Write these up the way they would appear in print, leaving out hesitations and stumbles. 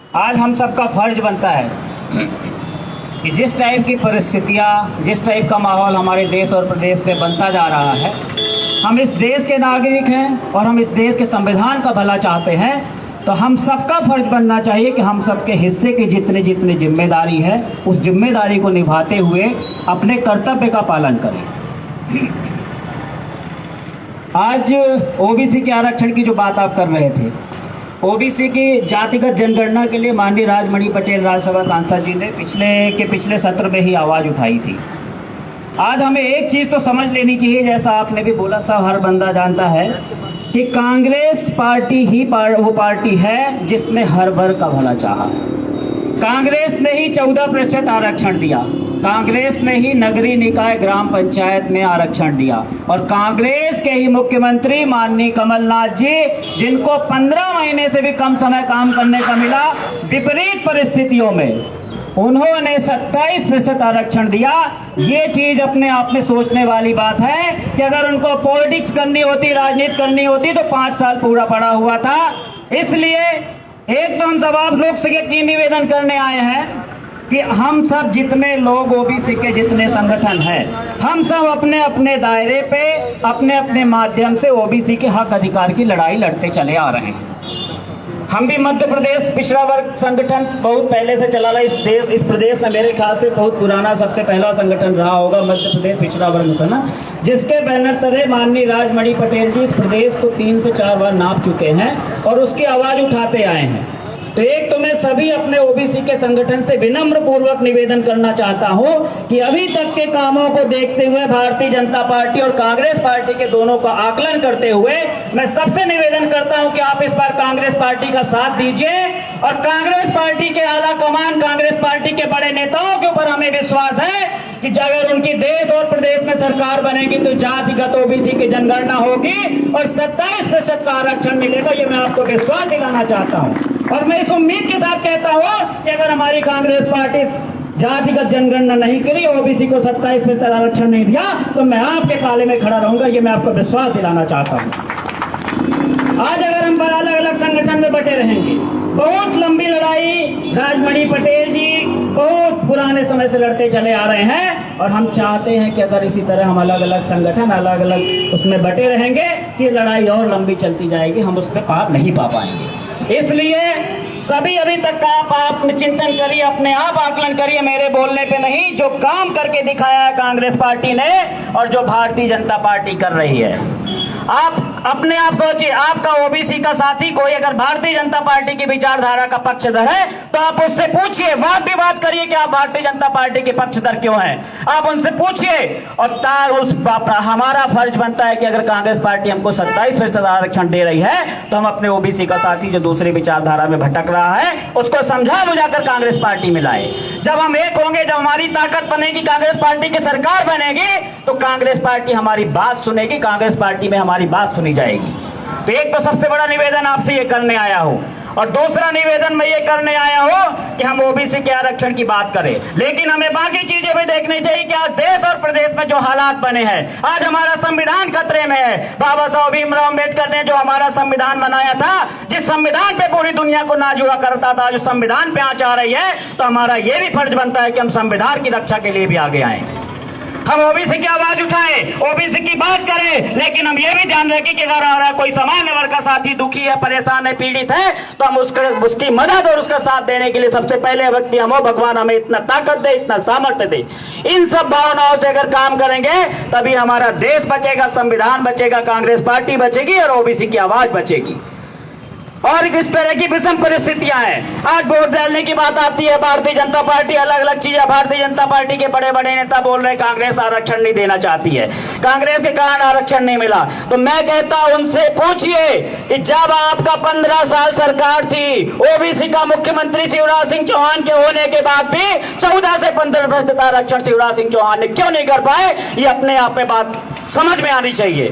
आज हम सबका फर्ज बनता है कि जिस टाइप की परिस्थितियाँ, जिस टाइप का माहौल हमारे देश और प्रदेश में बनता जा रहा है, हम इस देश के नागरिक हैं और हम इस देश के संविधान का भला चाहते हैं, तो हम सबका फर्ज बनना चाहिए कि हम सबके हिस्से की जितनी जितनी जिम्मेदारी है उस जिम्मेदारी को निभाते हुए अपने कर्तव्य का पालन करें। आज ओबीसी के आरक्षण की जो बात आप कर रहे थे, ओबीसी की जातिगत जनगणना के लिए माननीय राजमणि पटेल राज्यसभा सांसद जी ने पिछले सत्र में ही आवाज़ उठाई थी। आज हमें एक चीज़ तो समझ लेनी चाहिए, जैसा आपने भी बोला, सब हर बंदा जानता है कि कांग्रेस पार्टी ही वो पार्टी है जिसने हर वर्ग का भला चाहा। कांग्रेस ने ही 14% आरक्षण दिया, कांग्रेस ने ही नगरीय निकाय ग्राम पंचायत में आरक्षण दिया, और कांग्रेस के ही मुख्यमंत्री माननीय कमलनाथ जी, जिनको 15 महीने से भी कम समय काम करने का मिला, विपरीत परिस्थितियों में उन्होंने 27% आरक्षण दिया। ये चीज अपने आप में सोचने वाली बात है कि अगर उनको पॉलिटिक्स करनी होती, राजनीति करनी होती, तो 5 साल पूरा पड़ा हुआ था। इसलिए एक तो हम सब आप लोग से एक निवेदन करने आए हैं कि हम सब जितने लोग ओबीसी के जितने संगठन हैं, हम सब अपने अपने दायरे पे अपने अपने माध्यम से ओबीसी के हक अधिकार की लड़ाई लड़ते चले आ रहे हैं। हम भी मध्य प्रदेश पिछड़ा वर्ग संगठन बहुत पहले से चला रहा, इस प्रदेश में मेरे ख्याल से बहुत पुराना, सबसे पहला संगठन रहा होगा मध्य प्रदेश पिछड़ा वर्ग संगठन, जिसके बैनर तले माननीय राजमणि पटेल जी इस प्रदेश को 3 से 4 बार नाप चुके हैं और उसकी आवाज उठाते आए हैं। तो एक तो मैं सभी अपने ओबीसी के संगठन से विनम्र पूर्वक निवेदन करना चाहता हूं कि अभी तक के कामों को देखते हुए भारतीय जनता पार्टी और कांग्रेस पार्टी के दोनों का आकलन करते हुए मैं सबसे निवेदन करता हूं कि आप इस बार कांग्रेस पार्टी का साथ दीजिए, और कांग्रेस पार्टी के आला कमान, कांग्रेस पार्टी के बड़े नेताओं के ऊपर हमें विश्वास है कि अगर उनकी देश और प्रदेश में सरकार बनेगी तो जातिगत ओबीसी की जनगणना होगी और 27% का आरक्षण मिलेगा। ये मैं आपको विश्वास दिलाना चाहता हूं, और मैं इस उम्मीद के साथ कहता हूं कि अगर हमारी कांग्रेस पार्टी जातिगत जनगणना नहीं करी, ओबीसी को 27% आरक्षण नहीं दिया, तो मैं आपके पाले में खड़ा रहूंगा। ये मैं आपको विश्वास दिलाना चाहता हूं। आज अगर हम अलग अलग संगठन में बटे रहेंगे, बहुत लंबी लड़ाई राजमणि पटेल जी बहुत पुराने समय से लड़ते चले आ रहे हैं, और हम चाहते हैं कि अगर इसी तरह हम अलग अलग संगठन अलग अलग उसमें बटे रहेंगे कि लड़ाई और लंबी चलती जाएगी, हम उस पर पार नहीं पा पाएंगे। इसलिए सभी अभी तक का आप चिंतन करिए, अपने आप आकलन करिए, मेरे बोलने पे नहीं, जो काम करके दिखाया है कांग्रेस पार्टी ने और जो भारतीय जनता पार्टी कर रही है। आप अपने आप सोचिए, आपका ओबीसी का साथी कोई अगर भारतीय जनता पार्टी की विचारधारा का पक्षधर है तो आप उससे पूछिए, वाद विवाद करिए कि आप भारतीय जनता पार्टी के पक्षधर क्यों हैं, आप उनसे पूछिए। और हमारा फर्ज बनता है कि अगर कांग्रेस पार्टी हमको 27% आरक्षण दे रही है तो हम अपने ओबीसी का साथी जो दूसरी विचारधारा में भटक रहा है उसको समझा बुझाकर कांग्रेस पार्टी में लाए। जब हम एक होंगे, जब हमारी ताकत बनेगी, कांग्रेस पार्टी की सरकार बनेगी, तो कांग्रेस पार्टी हमारी बात सुनेगी, कांग्रेस पार्टी में हमारी बात सुनी जाएगी। तो एक तो सबसे बड़ा निवेदन आपसे ये करने आया हूं, और दूसरा निवेदन मैं ये करने आया हूं कि हम ओबीसी के आरक्षण की बात करें, लेकिन हमें बाकी चीजें भी देखनी चाहिए कि आज देश और प्रदेश में जो हालात बने हैं, आज हमारा संविधान खतरे में है। बाबा साहब भीमराव अम्बेडकर ने जो हमारा संविधान बनाया था, जिस संविधान पे पूरी दुनिया को नाज हुआ करता था, जो संविधान पे आंच आ रही है, तो हमारा ये भी फर्ज बनता है कि हम संविधान की रक्षा के लिए भी आगे आए, हम ओबीसी की आवाज उठाएं, ओबीसी की बात करें। लेकिन हम ये भी ध्यान रखें कि अगर कोई सामान्य वर्ग का साथी दुखी है, परेशान है, पीड़ित है, तो हम उसकी मदद और उसका साथ देने के लिए सबसे पहले व्यक्ति हम हो, भगवान हमें इतना ताकत दे, इतना सामर्थ्य दे। इन सब भावनाओं से अगर काम करेंगे तभी हमारा देश बचेगा, संविधान बचेगा, कांग्रेस पार्टी बचेगी और ओबीसी की आवाज बचेगी। और इस तरह की विषम परिस्थितियां हैं। आज वोट डालने की बात आती है, भारतीय जनता पार्टी अलग अलग चीजें, भारतीय जनता पार्टी के बड़े बड़े नेता बोल रहे हैं कांग्रेस आरक्षण नहीं देना चाहती है, कांग्रेस के कारण आरक्षण नहीं मिला। तो मैं कहता हूं उनसे पूछिए कि जब आपका 15 साल सरकार थी, ओबीसी का मुख्यमंत्री शिवराज सिंह चौहान के होने के बाद भी 14 से 15% आरक्षण शिवराज सिंह चौहान ने क्यों नहीं कर पाए, ये अपने आप में बात समझ में आनी चाहिए।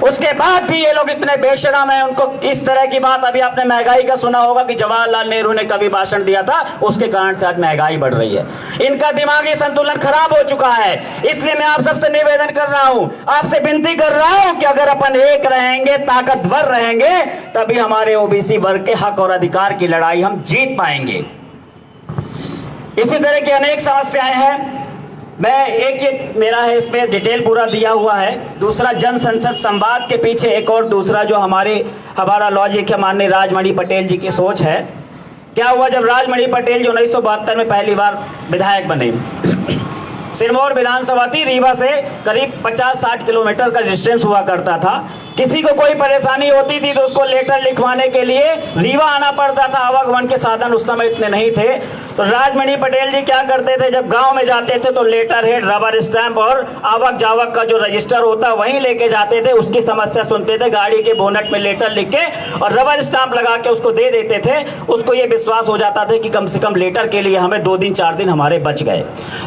उसके बाद भी ये लोग इतने बेशरम हैं। उनको इस तरह की बात, अभी आपने महंगाई का सुना होगा कि जवाहरलाल नेहरू ने कभी भाषण दिया था, उसके कारण से आज महंगाई बढ़ रही है। इनका दिमागी संतुलन खराब हो चुका है। इसलिए मैं आप सबसे निवेदन कर रहा हूं, आपसे विनती कर रहा हूं कि अगर अपन एक रहेंगे, ताकतवर रहेंगे, तभी हमारे ओबीसी वर्ग के हक और अधिकार की लड़ाई हम जीत पाएंगे। इसी तरह की अनेक समस्याएं हैं। मैं एक मेरा है, इसमें डिटेल पूरा दिया हुआ है। दूसरा, जन संसद संवाद के पीछे एक और दूसरा जो हमारा लॉजिक है, माननीय राजमणि पटेल जी की सोच है। क्या हुआ जब राजमणि पटेल जी 1972 में पहली बार विधायक बने, सिरमौर विधानसभा थी, रीवा से करीब 50-60 किलोमीटर का डिस्टेंस हुआ करता था। किसी को कोई परेशानी होती थी तो उसको लेटर लिखवाने के लिए रीवा आना पड़ता था। आवागमन के साधन उस समय इतने नहीं थे, तो राजमणि पटेल जी क्या करते थे, जब गांव में जाते थे तो लेटर हेड, रबर स्टैंप और आवक जावक का जो रजिस्टर होता वहीं लेके जाते थे। उसकी समस्या सुनते थे, गाड़ी के बोनट में लेटर लिख के और रबर स्टैंप लगा के उसको दे देते थे। उसको ये विश्वास हो जाता था कि कम से कम लेटर के लिए हमें 2 दिन 4 दिन हमारे बच गए।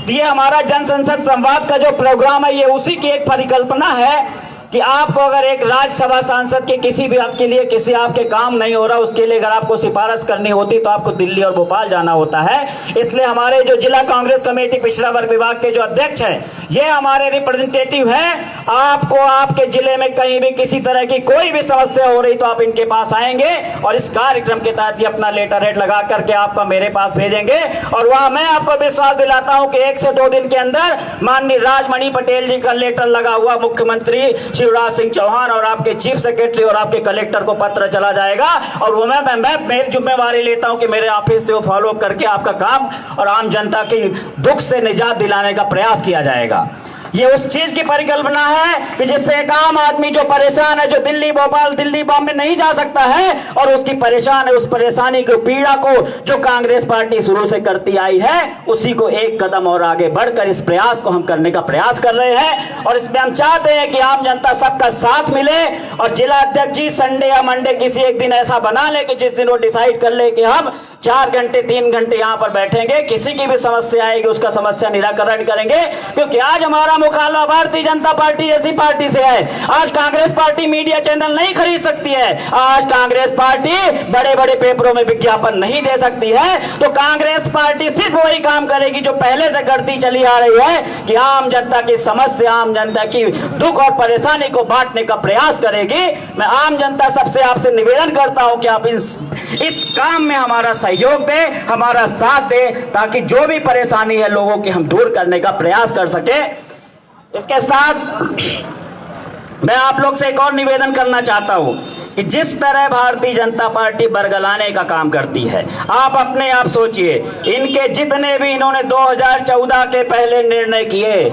तो ये हमारा जन संसद संवाद का जो प्रोग्राम है, ये उसी की एक परिकल्पना है कि आपको अगर एक राज्यसभा सांसद के किसी भी बात के लिए, किसी आपके काम नहीं हो रहा, उसके लिए अगर आपको सिफारिश करनी होती तो आपको दिल्ली और भोपाल जाना होता है। इसलिए हमारे जो जिला कांग्रेस कमेटी पिछड़ा वर्ग विभाग के जो अध्यक्ष हैं, ये हमारे रिप्रेजेंटेटिव हैं। आपको आपके जिले में कहीं भी किसी तरह की कोई भी समस्या हो रही तो आप इनके पास आएंगे और इस कार्यक्रम के तहत ही अपना लेटर हेड लगा करके आपका मेरे पास भेजेंगे। और वहां मैं आपको विश्वास दिलाता हूं कि 1 से 2 दिन के अंदर माननीय राजमणि पटेल जी का लेटर लगा हुआ मुख्यमंत्री शिवराज सिंह चौहान और आपके चीफ सेक्रेटरी और आपके कलेक्टर को पत्र चला जाएगा। और वो मैं मेरी जिम्मेवारी लेता हूं कि मेरे ऑफिस से वो फॉलो करके आपका काम और आम जनता की दुख से निजात दिलाने का प्रयास किया जाएगा। ये उस चीज की परिकल्पना है कि जिससे एक आम आदमी जो परेशान है, जो दिल्ली भोपाल, दिल्ली बॉम्बे नहीं जा सकता है और उसकी परेशान है, उस परेशानी को, पीड़ा को जो कांग्रेस पार्टी शुरू से करती आई है, उसी को एक कदम और आगे बढ़कर इस प्रयास को हम करने का प्रयास कर रहे हैं। और इसमें हम चाहते हैं कि आम जनता सबका साथ मिले और जिला अध्यक्ष जी संडे या मंडे किसी एक दिन ऐसा बना ले कि जिस दिन वो डिसाइड कर ले कि हम 4 घंटे 3 घंटे यहाँ पर बैठेंगे, किसी की भी समस्या आएगी उसका समस्या निराकरण करेंगे। क्योंकि आज हमारा मुकाबला भारतीय जनता पार्टी जैसी पार्टी से है। आज कांग्रेस पार्टी मीडिया चैनल नहीं खरीद सकती है, आज कांग्रेस पार्टी बड़े बड़े पेपरों में विज्ञापन नहीं दे सकती है। तो कांग्रेस पार्टी सिर्फ वही काम करेगी जो पहले से करती चली आ रही है कि आम जनता की समस्या, आम जनता की दुख और परेशानी को बांटने का प्रयास करेगी। मैं आम जनता सबसे आपसे निवेदन करता हूं कि आप इस काम में हमारा सहयोग दे, हमारा साथ दे, ताकि जो भी परेशानी है लोगों की हम दूर करने का प्रयास कर सके। इसके साथ मैं आप लोग से एक और निवेदन करना चाहता हूं कि जिस तरह भारतीय जनता पार्टी बरगलाने का काम करती है, आप अपने आप सोचिए, इनके जितने भी इन्होंने 2014 के पहले निर्णय किए,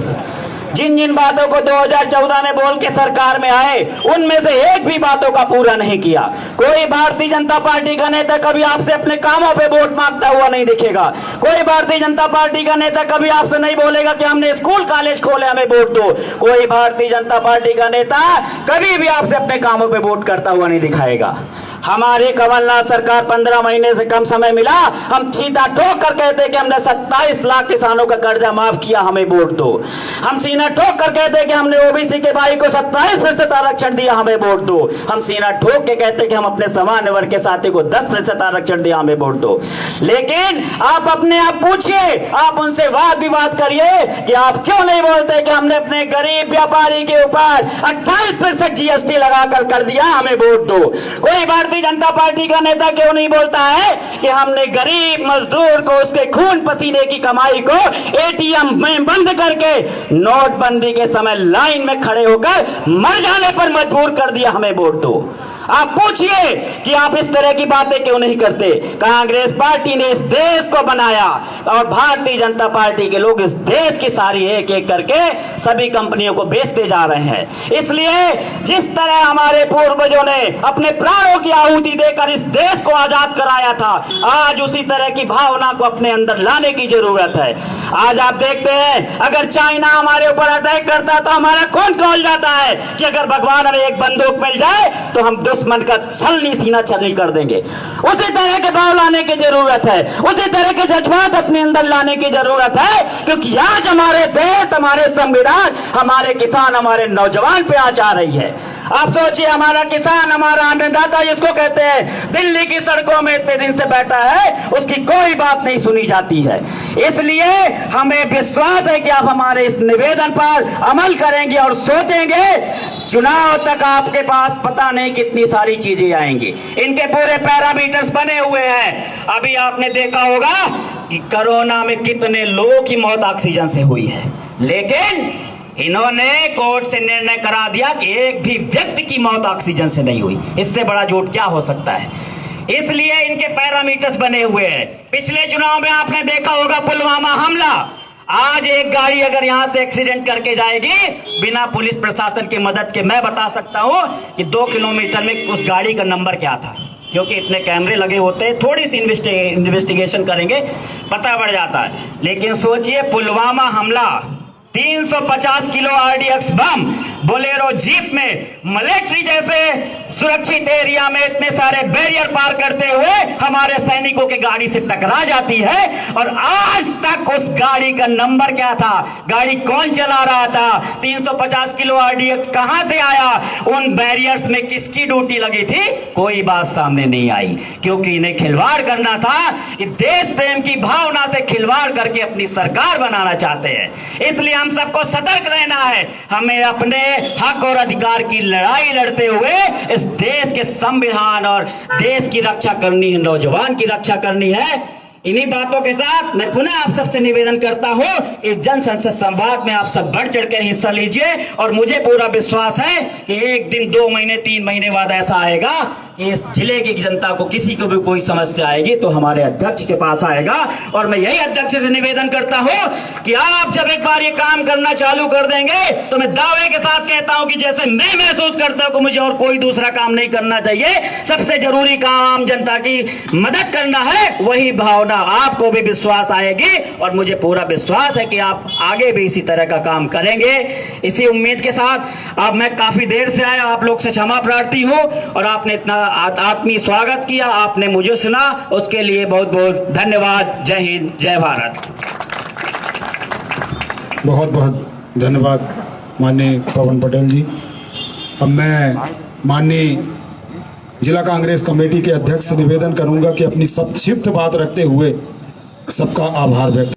जिन जिन बातों को 2014 में बोल के सरकार में आए, उनमें से एक भी बातों का पूरा नहीं किया। कोई भारतीय जनता पार्टी का नेता कभी आपसे अपने कामों पे वोट मांगता हुआ नहीं दिखेगा। कोई भारतीय जनता पार्टी का नेता कभी आपसे नहीं बोलेगा कि हमने स्कूल कॉलेज खोले, हमें वोट दो। कोई भारतीय जनता पार्टी का नेता कभी भी आपसे अपने कामों पे वोट करता हुआ नहीं दिखाएगा। हमारी कमलनाथ सरकार 15 महीने से कम समय मिला, हम सीधा ठोक कर कहते कि हमने 27 लाख किसानों का कर्जा माफ किया, हमें वोट दो। हम सीना ठोक कर कहते कि हमने ओबीसी के भाई को 27% आरक्षण दिया, हमें वोट दो। हम सीना ठोक के कहते कि हम अपने सामान्य वर्ग के साथी को 10% आरक्षण दिया, हमें वोट दो। लेकिन आप अपने आप पूछिए, आप उनसे वाद विवाद करिए कि आप क्यों नहीं बोलते कि हमने अपने गरीब व्यापारी के ऊपर 28% जीएसटी लगाकर कर दिया, हमें वोट दो। कोई भारतीय जनता पार्टी का नेता क्यों नहीं बोलता है कि हमने गरीब मजदूर को उसके खून पसीने की कमाई को एटीएम में बंद करके नोटबंदी के समय लाइन में खड़े होकर मर जाने पर मजबूर कर दिया, हमें वोट दो। आप पूछिए कि आप इस तरह की बातें क्यों नहीं करते। कांग्रेस पार्टी ने इस देश को बनाया और भारतीय जनता पार्टी के लोग इस देश की सारी एक एक करके सभी कंपनियों को बेचते जा रहे हैं। इसलिए जिस तरह हमारे पूर्वजों ने अपने प्राणों की आहुति देकर इस देश को आजाद कराया था, आज उसी तरह की भावना को अपने अंदर लाने की जरूरत है। आज आप देखते हैं, अगर चाइना हमारे ऊपर अटैक करता तो हमारा कौन खोल जाता है कि अगर भगवान हमें एक बंदूक मिल जाए तो हम दुश्मन का छलनी सीना छलनी कर देंगे। उसी तरह के भाव लाने की जरूरत है, उसी तरह के जज्बात अपने अंदर लाने की जरूरत है। क्योंकि आज हमारे देश, हमारे संविधान, हमारे किसान, हमारे नौजवान पे आज आ रही है। आप सोचिए, हमारा किसान, हमारा अन्नदाता जिसको कहते हैं, दिल्ली की सड़कों में इतने दिन से बैठा है, उसकी कोई बात नहीं सुनी जाती है। इसलिए हमें विश्वास है कि आप हमारे इस निवेदन पर अमल करेंगे और सोचेंगे। चुनाव तक आपके पास पता नहीं कितनी सारी चीजें आएंगी। इनके पूरे पैरामीटर्स बने हुए हैं। अभी आपने देखा होगा कि कोरोना में कितने लोगों की मौत ऑक्सीजन से हुई है, लेकिन इन्होंने कोर्ट से निर्णय करा दिया कि एक भी व्यक्ति की मौत ऑक्सीजन से नहीं हुई। इससे बड़ा झूठ क्या हो सकता है? इसलिए इनके पैरामीटर्स बने हुए हैं। पिछले चुनाव में आपने देखा होगा पुलवामा हमला। आज एक गाड़ी अगर यहां से एक्सीडेंट करके जाएगी बिना पुलिस प्रशासन की मदद के, मैं बता सकता हूं कि 2 किलोमीटर में उस गाड़ी का नंबर क्या था, क्योंकि इतने कैमरे लगे होते हैं। थोड़ी सी इन्वेस्टिगेशन करेंगे, पता पड़ जाता है। लेकिन सोचिए, पुलवामा हमला, 350 किलो आरडीएक्स बम बोलेरो जीप में मिलिट्री जैसे सुरक्षित एरिया में इतने सारे बैरियर पार करते हुए हमारे सैनिकों की गाड़ी से टकरा जाती है। और आज तक उस गाड़ी का नंबर क्या था, गाड़ी कौन चला रहा था, 350 किलो आरडीएक्स कहां से आया, उन बैरियर्स में किसकी ड्यूटी लगी थी, कोई बात सामने नहीं आई। क्योंकि इन्हें खिलवाड़ करना था। ये देश प्रेम की भावना से खिलवाड़ करके अपनी सरकार बनाना चाहते हैं। इसलिए हम सबको सतर्क रहना है। हमें अपने हक और अधिकार की लड़ाई लड़ते हुए इस देश के संविधान और देश की रक्षा करनी है, नौजवान की रक्षा करनी है। इन्हीं बातों के साथ मैं पुनः आप सबसे निवेदन करता हूं, इस जन संसद संवाद में आप सब बढ़ चढ़कर हिस्सा लीजिए। और मुझे पूरा विश्वास है कि एक दिन, 2 महीने, 3 महीने बाद ऐसा आएगा कि इस जिले की जनता को किसी को भी कोई समस्या आएगी तो हमारे अध्यक्ष के पास आएगा। और मैं यही अध्यक्ष से निवेदन करता हूं कि आप जब एक बार ये काम करना चालू कर देंगे तो मैं दावे के साथ कहता हूं कि जैसे मैं महसूस करता हूं कि मुझे और कोई दूसरा काम नहीं करना चाहिए, सबसे जरूरी काम आम जनता की मदद करना है, वही भावना आपको भी विश्वास आएगी। और मुझे पूरा विश्वास है कि आप आगे भी इसी तरह का काम करेंगे। इसी उम्मीद के साथ अब मैं काफी देर से आया, आप लोग से क्षमा प्रार्थी हूं। और आपने इतना आत्मीय स्वागत किया, आपने मुझे सुना, उसके लिए बहुत बहुत धन्यवाद। जय हिंद, जय भारत। बहुत बहुत धन्यवाद माननीय पवन पटेल जी। अब मैं माननीय जिला कांग्रेस कमेटी के अध्यक्ष से निवेदन करूंगा कि अपनी संक्षिप्त बात रखते हुए सबका आभार व्यक्त